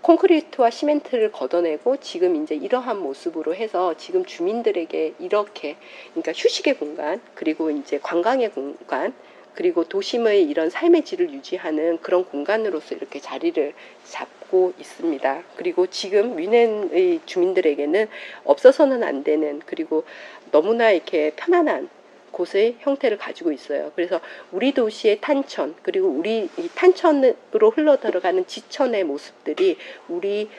콘크리트와 시멘트를 걷어내고 지금 이제 이러한 모습으로 해서 지금 주민들에게 이렇게, 그러니까 휴식의 공간, 그리고 이제 관광의 공간, 그리고 도심의 이런 삶의 질을 유지하는 그런 공간으로서 이렇게 자리를 잡고 있습니다. 그리고 지금 뮌헨의 주민들에게는 없어서는 안 되는, 그리고 너무나 이렇게 편안한 곳의 형태를 가지고 있어요. 그래서 우리 도시의 탄천, 그리고 우리 이 탄천으로 흘러 들어가는 지천의 모습들이 우리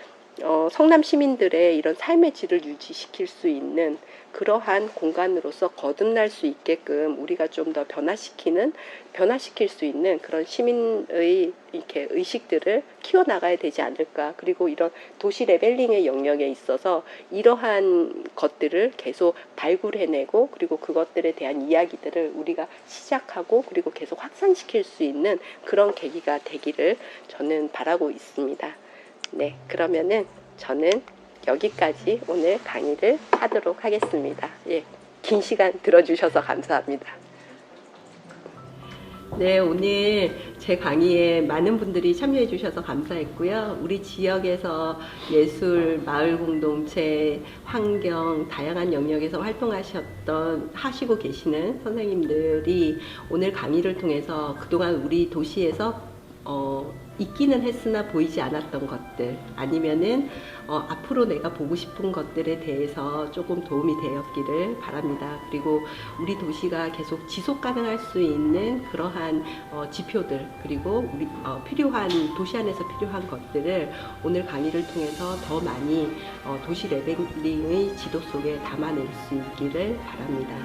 성남 시민들의 이런 삶의 질을 유지시킬 수 있는 그러한 공간으로서 거듭날 수 있게끔 우리가 좀 더 변화시킬 수 있는 그런 시민의 이렇게 의식들을 키워나가야 되지 않을까. 그리고 이런 도시 레벨링의 영역에 있어서 이러한 것들을 계속 발굴해내고, 그리고 그것들에 대한 이야기들을 우리가 시작하고 그리고 계속 확산시킬 수 있는 그런 계기가 되기를 저는 바라고 있습니다. 네, 그러면은 저는 여기까지 오늘 강의를 하도록 하겠습니다. 예, 긴 시간 들어주셔서 감사합니다. 네, 오늘 제 강의에 많은 분들이 참여해 주셔서 감사했고요. 우리 지역에서 예술, 마을 공동체, 환경, 다양한 영역에서 하시고 계시는 선생님들이 오늘 강의를 통해서 그동안 우리 도시에서 있기는 했으나 보이지 않았던 것들, 아니면은 앞으로 내가 보고 싶은 것들에 대해서 조금 도움이 되었기를 바랍니다. 그리고 우리 도시가 계속 지속 가능할 수 있는 그러한 지표들, 그리고 우리 필요한 도시 안에서 필요한 것들을 오늘 강의를 통해서 더 많이 도시 레벨링의 지도 속에 담아낼 수 있기를 바랍니다.